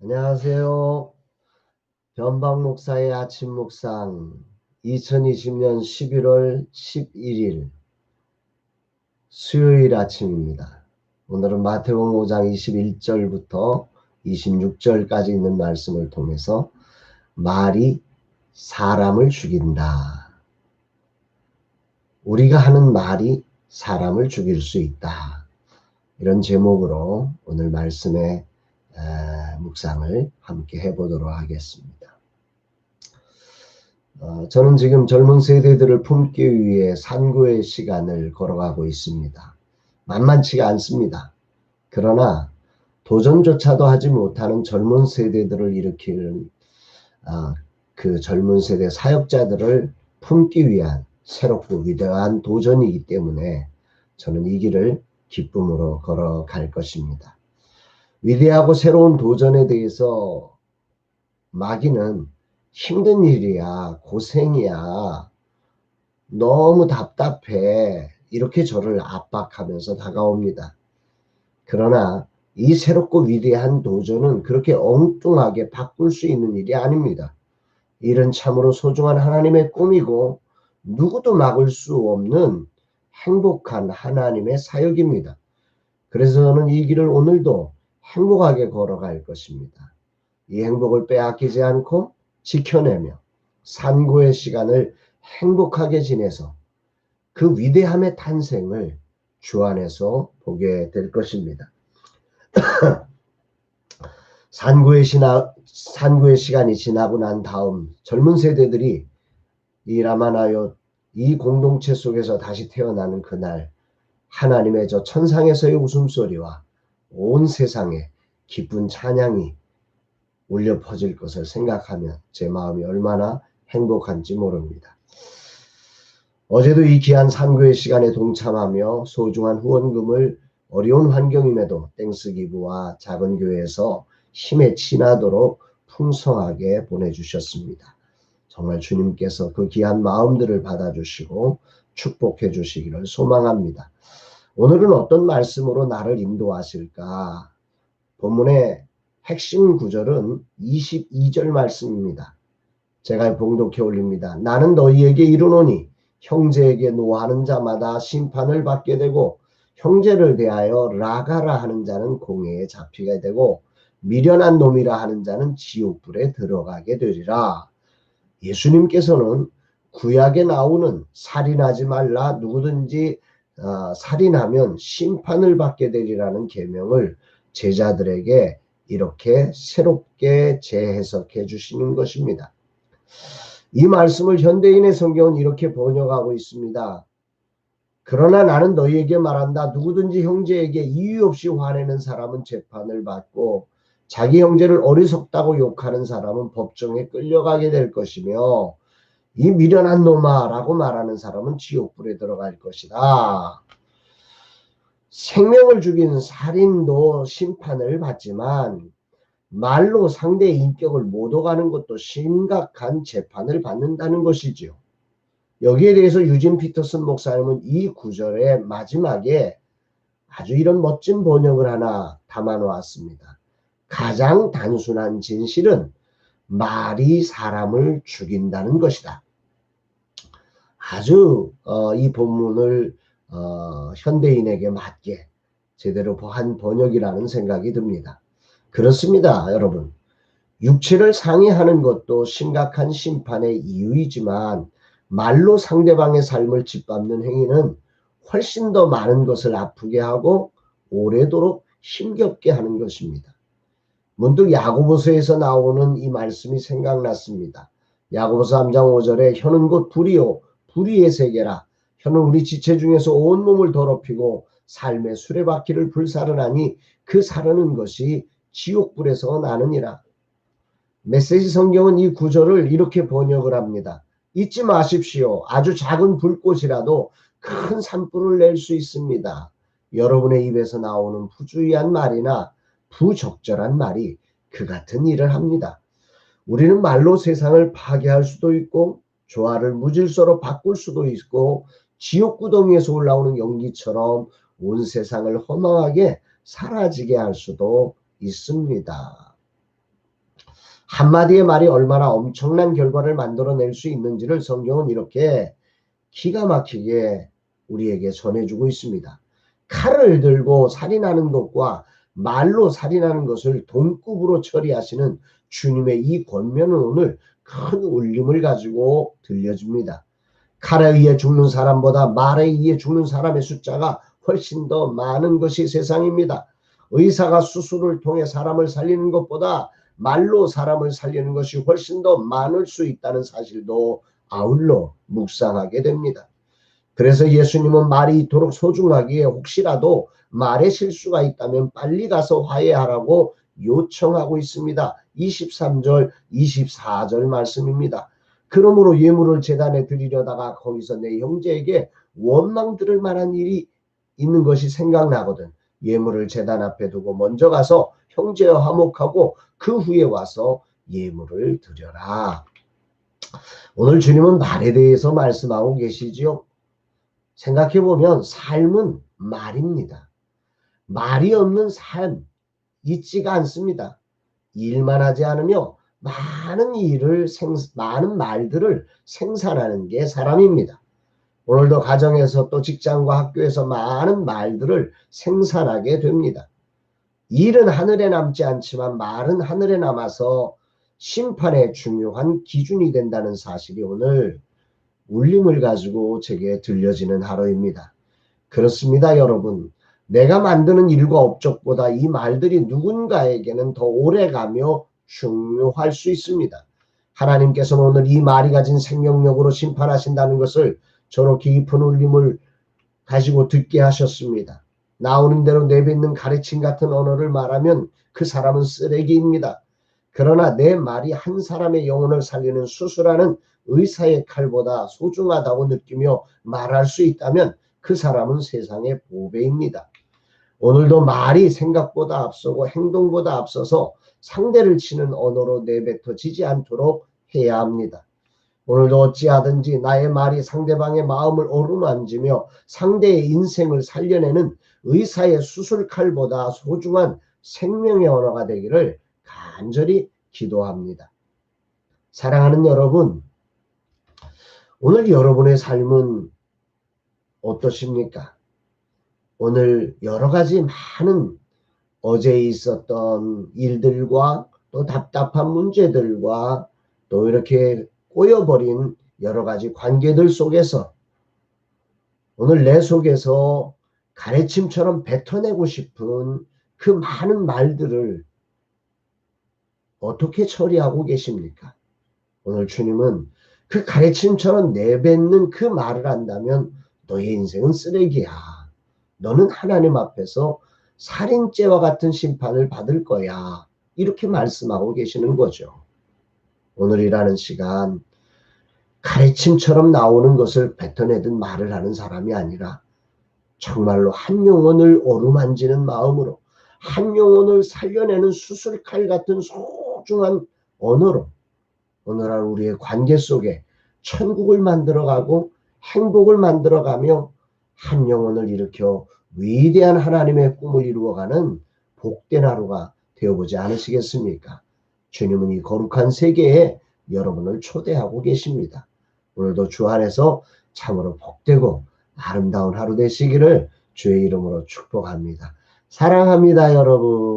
안녕하세요. 변방 목사의 아침 묵상 2020년 11월 11일 수요일 아침입니다. 오늘은 마태복음 5장 21절부터 26절까지 있는 말씀을 통해서 말이 사람을 죽인다. 우리가 하는 말이 사람을 죽일 수 있다. 이런 제목으로 오늘 말씀의 묵상을 함께 해보도록 하겠습니다. 저는 지금 젊은 세대들을 품기 위해 산구의 시간을 걸어가고 있습니다. 만만치가 않습니다. 그러나 도전조차도 하지 못하는 젊은 세대들을 일으키는 그 젊은 세대 사역자들을 품기 위한 새롭고 위대한 도전이기 때문에 저는 이 길을 기쁨으로 걸어갈 것입니다. 위대하고 새로운 도전에 대해서 마귀는 힘든 일이야, 고생이야, 너무 답답해, 이렇게 저를 압박하면서 다가옵니다. 그러나 이 새롭고 위대한 도전은 그렇게 엉뚱하게 바꿀 수 있는 일이 아닙니다. 일은 참으로 소중한 하나님의 꿈이고 누구도 막을 수 없는 행복한 하나님의 사역입니다. 그래서 저는 이 길을 오늘도 행복하게 걸어갈 것입니다. 이 행복을 빼앗기지 않고 지켜내며 산고의 시간을 행복하게 지내서 그 위대함의 탄생을 주 안에서 보게 될 것입니다. 산고의 시간이 지나고 난 다음 젊은 세대들이 이 라마나요 이 공동체 속에서 다시 태어나는 그날 하나님의 저 천상에서의 웃음소리와 온 세상에 기쁜 찬양이 울려 퍼질 것을 생각하면 제 마음이 얼마나 행복한지 모릅니다. 어제도 이 귀한 산교의 시간에 동참하며 소중한 후원금을 어려운 환경임에도 땡스 기부와 작은 교회에서 힘에 친하도록 풍성하게 보내주셨습니다. 정말 주님께서 그 귀한 마음들을 받아주시고 축복해 주시기를 소망합니다. 오늘은 어떤 말씀으로 나를 인도하실까? 본문의 핵심 구절은 22절 말씀입니다. 제가 봉독해 올립니다. 나는 너희에게 이르노니 형제에게 노하는 자마다 심판을 받게 되고 형제를 대하여 라가라 하는 자는 공회에 잡히게 되고 미련한 놈이라 하는 자는 지옥불에 들어가게 되리라. 예수님께서는 구약에 나오는 살인하지 말라, 누구든지 살인하면 심판을 받게 되리라는 계명을 제자들에게 이렇게 새롭게 재해석해 주시는 것입니다. 이 말씀을 현대인의 성경은 이렇게 번역하고 있습니다. 그러나 나는 너희에게 말한다. 누구든지 형제에게 이유 없이 화내는 사람은 재판을 받고 자기 형제를 어리석다고 욕하는 사람은 법정에 끌려가게 될 것이며 이 미련한 놈아 라고 말하는 사람은 지옥불에 들어갈 것이다. 생명을 죽인 살인도 심판을 받지만 말로 상대의 인격을 못 오가는 것도 심각한 재판을 받는다는 것이지요. 여기에 대해서 유진 피터슨 목사님은 이 구절의 마지막에 아주 이런 멋진 번역을 하나 담아 놓았습니다. 가장 단순한 진실은 말이 사람을 죽인다는 것이다. 아주 이 본문을 현대인에게 맞게 제대로 한 번역이라는 생각이 듭니다. 그렇습니다, 여러분. 육체를 상해하는 것도 심각한 심판의 이유이지만 말로 상대방의 삶을 짓밟는 행위는 훨씬 더 많은 것을 아프게 하고 오래도록 힘겹게 하는 것입니다. 문득 야고보서에서 나오는 이 말씀이 생각났습니다. 야고보서 3장 5절에 혀는 곧 불이요 불의의 세계라. 혀는 우리 지체 중에서 온몸을 더럽히고 삶의 수레바퀴를 불사르나니 그 사르는 것이 지옥불에서 나느니라. 메시지 성경은 이 구절을 이렇게 번역을 합니다. 잊지 마십시오. 아주 작은 불꽃이라도 큰 산불을 낼 수 있습니다. 여러분의 입에서 나오는 부주의한 말이나 부적절한 말이 그 같은 일을 합니다. 우리는 말로 세상을 파괴할 수도 있고 조화를 무질서로 바꿀 수도 있고 지옥구덩이에서 올라오는 연기처럼 온 세상을 허망하게 사라지게 할 수도 있습니다. 한마디의 말이 얼마나 엄청난 결과를 만들어낼 수 있는지를 성경은 이렇게 기가 막히게 우리에게 전해주고 있습니다. 칼을 들고 살인하는 것과 말로 살인하는 것을 동급으로 처리하시는 주님의 이 권면은 오늘 큰 울림을 가지고 들려줍니다. 칼에 의해 죽는 사람보다 말에 의해 죽는 사람의 숫자가 훨씬 더 많은 것이 세상입니다. 의사가 수술을 통해 사람을 살리는 것보다 말로 사람을 살리는 것이 훨씬 더 많을 수 있다는 사실도 아울러 묵상하게 됩니다. 그래서 예수님은 말이 이토록 소중하기에 혹시라도 말에 실수가 있다면 빨리 가서 화해하라고 요청하고 있습니다. 23절, 24절 말씀입니다. 그러므로 예물을 제단에 드리려다가 거기서 내 형제에게 원망 들을 만한 일이 있는 것이 생각나거든. 예물을 제단 앞에 두고 먼저 가서 형제와 화목하고 그 후에 와서 예물을 드려라. 오늘 주님은 말에 대해서 말씀하고 계시지요. 생각해보면 삶은 말입니다. 말이 없는 삶 있지가 않습니다. 일만 하지 않으며 많은 말들을 생산하는 게 사람입니다. 오늘도 가정에서 또 직장과 학교에서 많은 말들을 생산하게 됩니다. 일은 하늘에 남지 않지만 말은 하늘에 남아서 심판의 중요한 기준이 된다는 사실이 오늘 울림을 가지고 제게 들려지는 하루입니다. 그렇습니다, 여러분. 내가 만드는 일과 업적보다 이 말들이 누군가에게는 더 오래가며 중요할 수 있습니다. 하나님께서는 오늘 이 말이 가진 생명력으로 심판하신다는 것을 저렇게 깊은 울림을 가지고 듣게 하셨습니다. 나오는 대로 내뱉는 가르침 같은 언어를 말하면 그 사람은 쓰레기입니다. 그러나 내 말이 한 사람의 영혼을 살리는 수술하는 의사의 칼보다 소중하다고 느끼며 말할 수 있다면 그 사람은 세상의 보배입니다. 오늘도 말이 생각보다 앞서고 행동보다 앞서서 상대를 치는 언어로 내뱉어지지 않도록 해야 합니다. 오늘도 어찌하든지 나의 말이 상대방의 마음을 어루만지며 상대의 인생을 살려내는 의사의 수술칼보다 소중한 생명의 언어가 되기를 간절히 기도합니다. 사랑하는 여러분, 오늘 여러분의 삶은 어떠십니까? 오늘 여러 가지 많은 어제 있었던 일들과 또 답답한 문제들과 또 이렇게 꼬여버린 여러 가지 관계들 속에서 오늘 내 속에서 가래침처럼 뱉어내고 싶은 그 많은 말들을 어떻게 처리하고 계십니까? 오늘 주님은 그 가래침처럼 내뱉는 그 말을 한다면 너의 인생은 쓰레기야. 너는 하나님 앞에서 살인죄와 같은 심판을 받을 거야. 이렇게 말씀하고 계시는 거죠. 오늘이라는 시간 가래침처럼 나오는 것을 뱉어내든 말을 하는 사람이 아니라 정말로 한 영혼을 어루만지는 마음으로 한 영혼을 살려내는 수술칼 같은 소중한 언어로 오늘날 우리의 관계 속에 천국을 만들어가고 행복을 만들어가며 한 영혼을 일으켜 위대한 하나님의 꿈을 이루어가는 복된 하루가 되어보지 않으시겠습니까? 주님은 이 거룩한 세계에 여러분을 초대하고 계십니다. 오늘도 주 안에서 참으로 복되고 아름다운 하루 되시기를 주의 이름으로 축복합니다. 사랑합니다, 여러분.